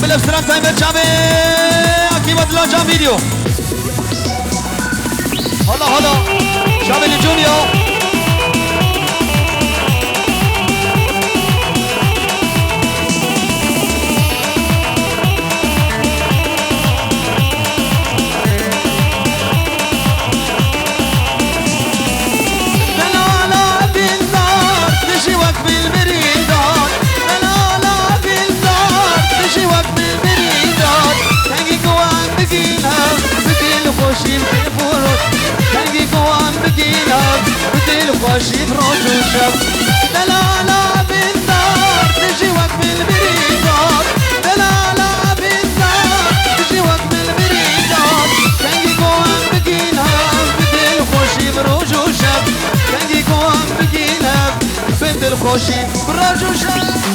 بالافترام تايمر جابي اكيد لا جام فيديو هلا جابي الجونيور خوشی فروش و شب دلالا بالدار تجي وقت بالبريدات دلالا بالدار تجي وقت بالبريدات كنجي قوام بقينها بدل خوشي فروش و شب كنجي قوام بقينها بدل خوشي فروش و شب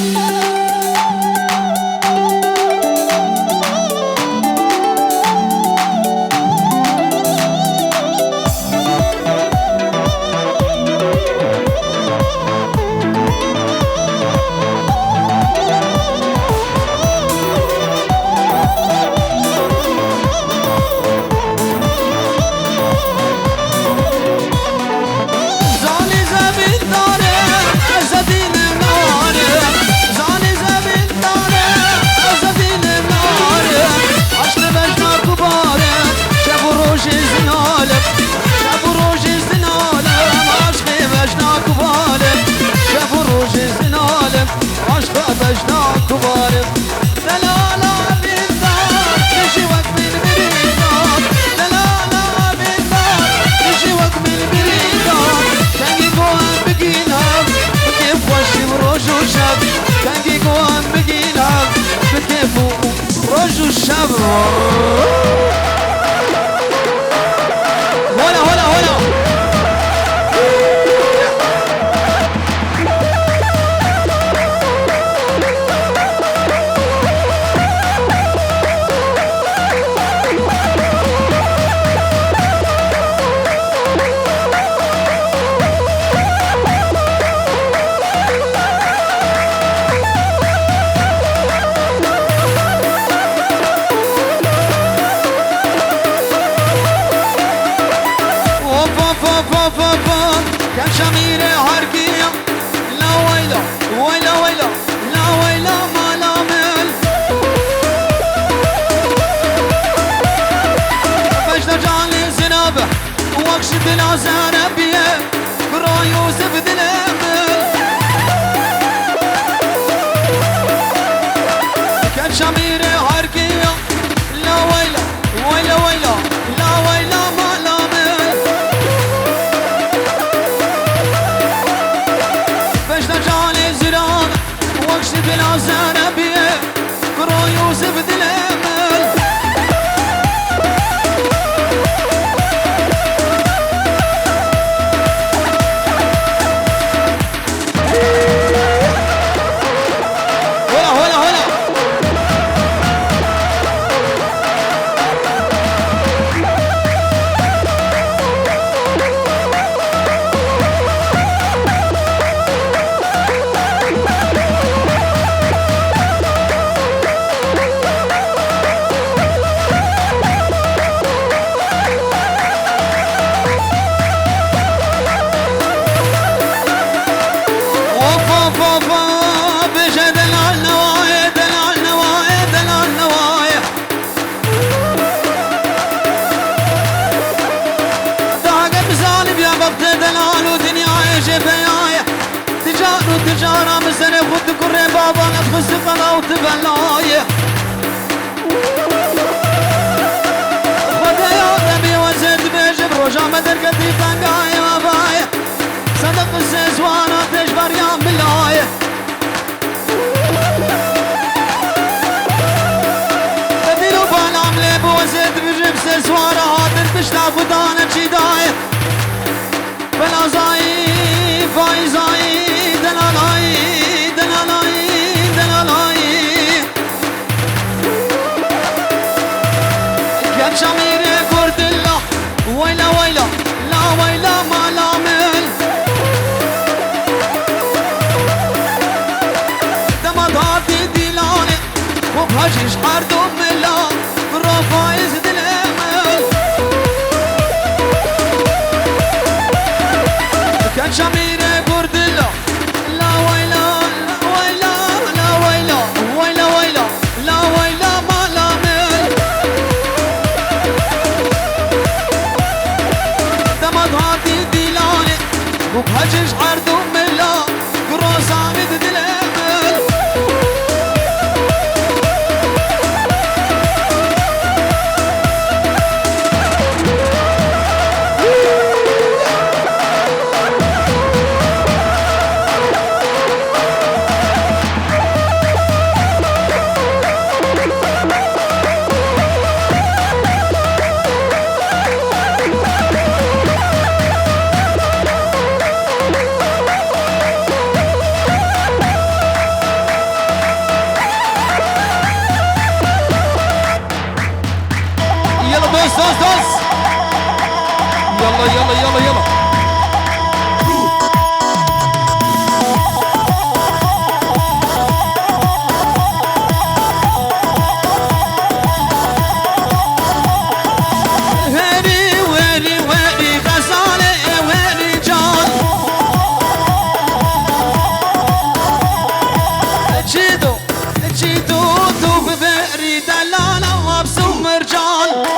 تجارة مسنة خد كرة بابا نفس قناة وتبلاية خد يا ربي وزد بيجب رجع مدر قدي تنقاية وباية صدق السيسوانا تجبر يا بلاية بديلو بالعم ليب وزد بيجب سيسوانا هاتر بشتاف ودانا جيداية بلا زاي فاي زاي شميري قرد الله ويلا ويلا لا ويلا ما لا مل بحاجيش حردو ملا برافا يزد الامل كان شميرة قردلة لا ويلا لا ويلا لا ويلا ويلا ويلا لا ويلا ما لا مل دمض هاتي ديلاني وبحاجيش حردو ملا برافا يزد الامل دوس يلا يلا يلا يلا ويري ويري ويري غزالة ويري جان جيدو جيدو دوب بئري دلالة وابسو مرجان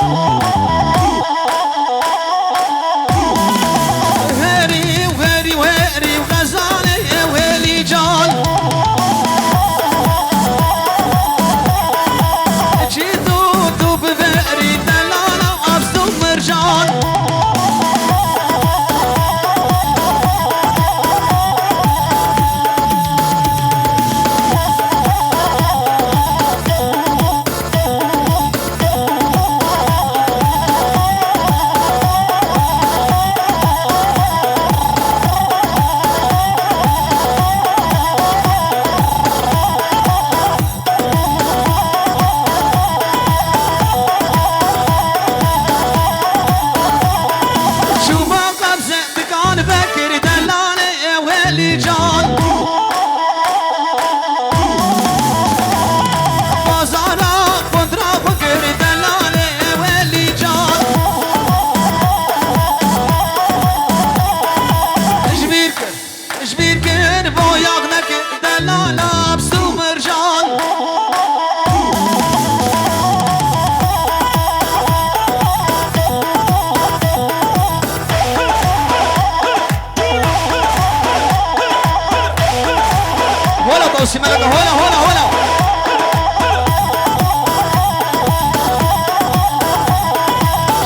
هلا هلا هلا هلا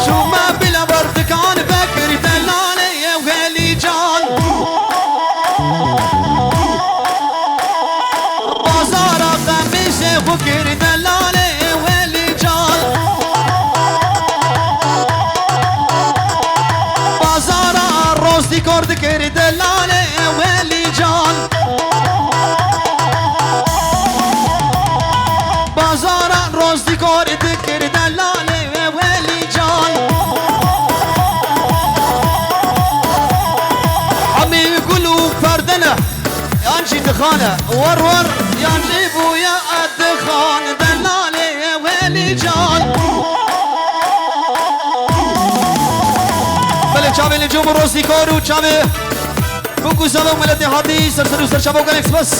شو ما بلا برد كان فكر دلالي يا ويلي جان بازار خميسة فكر دلالي يا ويلي جان بازار الروز دي كورد كير دلالي يا ويلي جان بازاران روز دیکار دکر دلاله ولی جان عمي يقولوا فردنا يانجي دخانه ور يانجي بويا الدخان دلاله ولی جان بله چاوه نجوم روز دیکارو چاوه بگو سلام ملت نهادی سرسرو سرشبو گلکس بس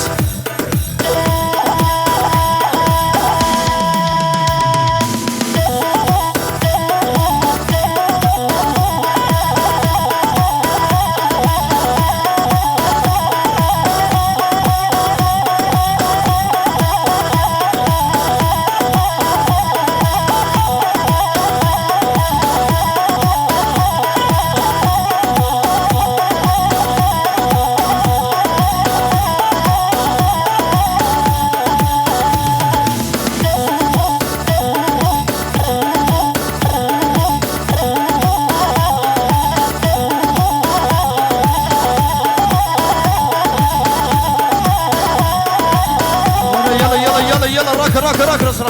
راك رص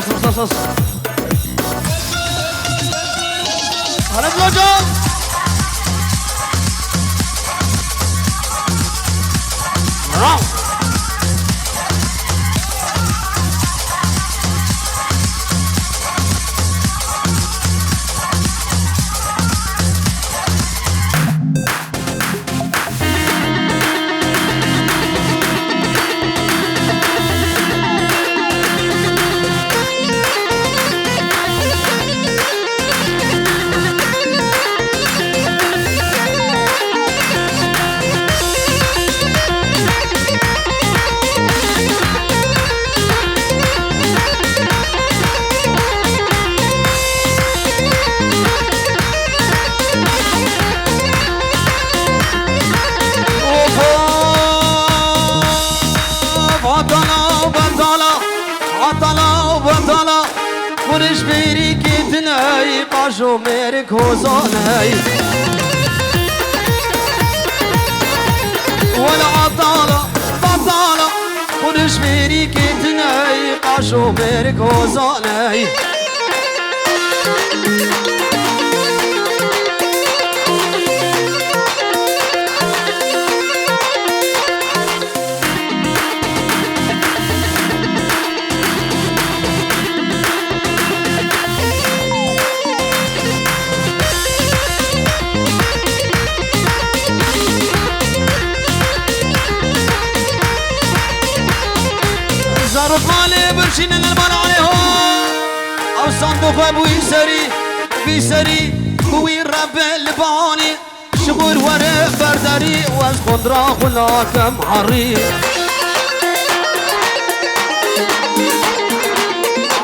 هرب له جان قاشو ميرك هوزاني ولا عطالة بطالة خدش ميري كتناي قاشو ميرك هوزاني زارت مالي برشين المال عليهم او صندوق ابوي سري في سري بوي رب الباني شغل ورق برداري واز خضرا خلاكم حري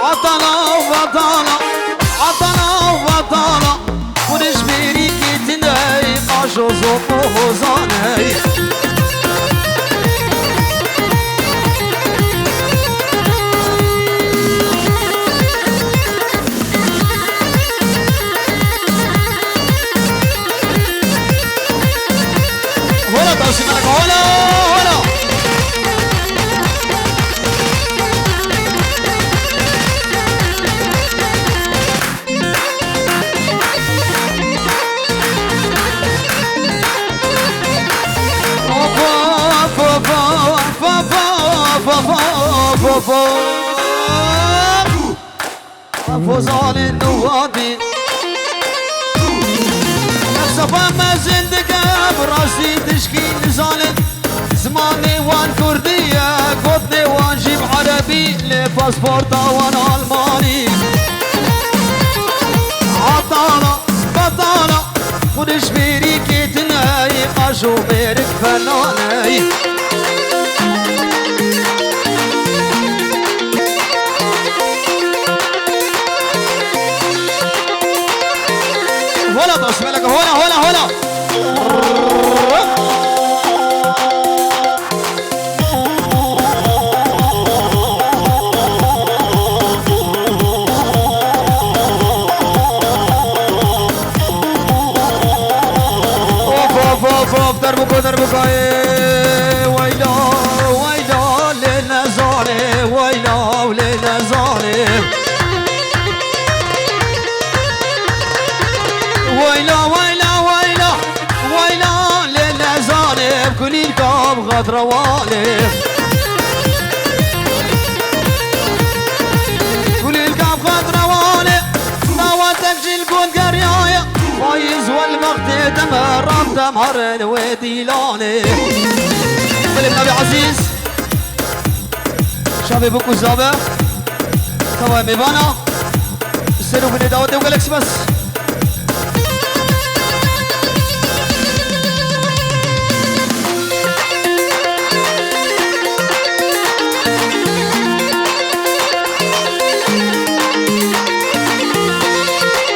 عطنا وبطالة عطنا وبطالة ونش بيري كتناي قاشو زوطو هوزاني سمعك هلا هلا فوزان النوادي صفا ما زندك براسي تشكيل زالت زماني وان كردية قطني وان جيب عربي لباسبورتا وان الماني عطالة بطالة خدش بيري كتناي قاشو ميرك فناني هلا تصمي لك هلا اوف دربك ويلا ويلا ليلنا زاري ويلا وليلنا زاري ويلا ويلا ويلا ويلا ليلنا زاري بكل الكام غدر والي كل الكام غدر والي نواتك جيل كون قريايا فايز والمقت تمرم تمهر الوادي لاني فيلم نبي عزيز شابي بوكو زابا سوا ميفانا سيرو بني داود وجالكس بس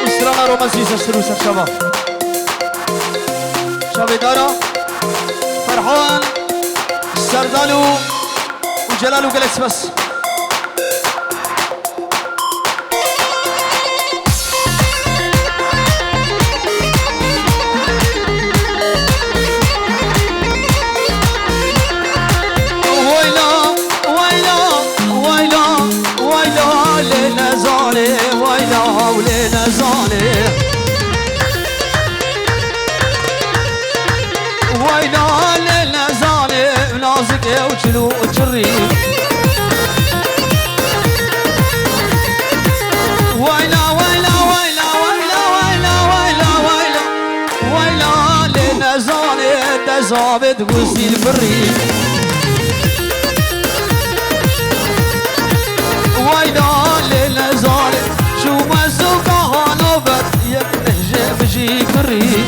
استرانا رومانسيسة سروسة شباب شابي دارا فرحان سردالو وجلالو جالكس بس ويلا ويلا ويلا ويلا لينا زالي ويلا ولينا زالي ويلا ليلنا زالي نازك يا وجلو وجري ويلا ويلا ويلا ويلا ويلا ويلا ويلا ويلا ليلنا زالي تزابد وزي البري ويلا ليلنا زالي شو مزوكا هانوبت يكنهجي بجي كري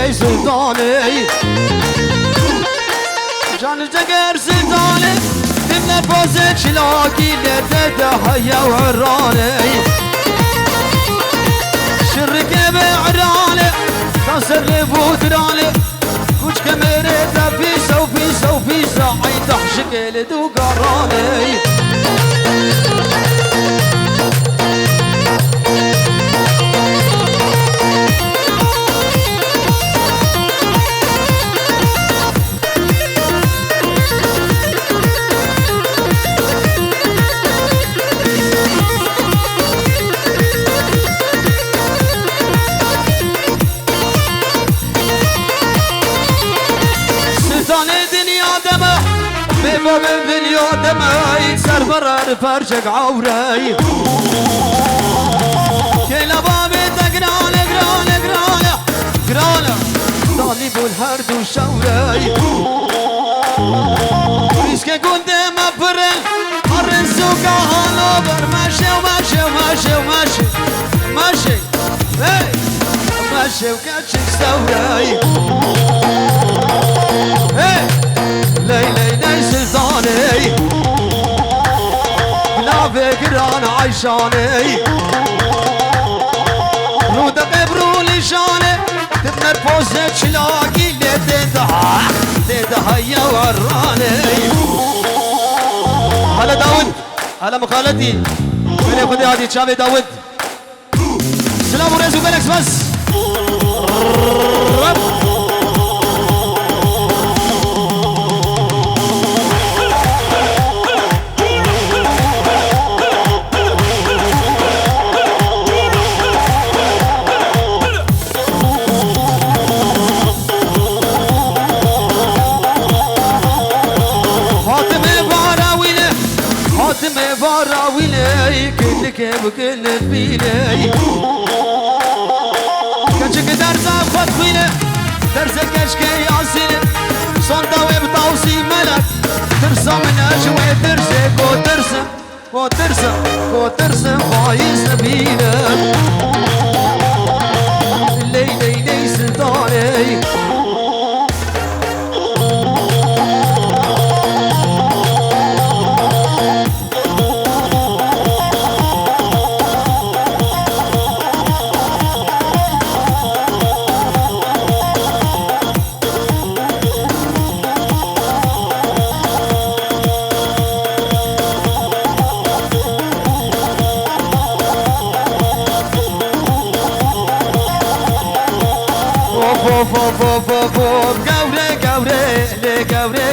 ليلي سلطاني جان جگر سلطاني تمنى بوزة شلاكي لتده هيا وراني شرك بعراني تصر لبودراني كوش كاميرتا بيسا وبيسا وبيسا عين تحشك لدو قراني باب الدنيا دمعي سربرر فرشك عوري كلا بابي تقرانه قرانه قرانه قرانه طالب الهرد وشوري ريسك كنت مبرل الرزق هالوبر ماشي وماشي وماشي وماشي ماشي ماشي وكاتشك سوري ليلي سلطاني بلا فكران عيشاني رود قبرو لشاني تبنى الفوزة شلاقي اللي تدها يا وراني هلا داود هلا مخالتي من ياخذ هذه شافي داود سلام ورزق بلكس بس بكل فيني كنشك درس أخذ فيني درسك كشكي ياسين صنطة وبطاوسي ملك ترسم من أجوي ترسك وترسم وترسم وترسم فايز نبينا ليلي سلطاني Gaure, gaure, le gaure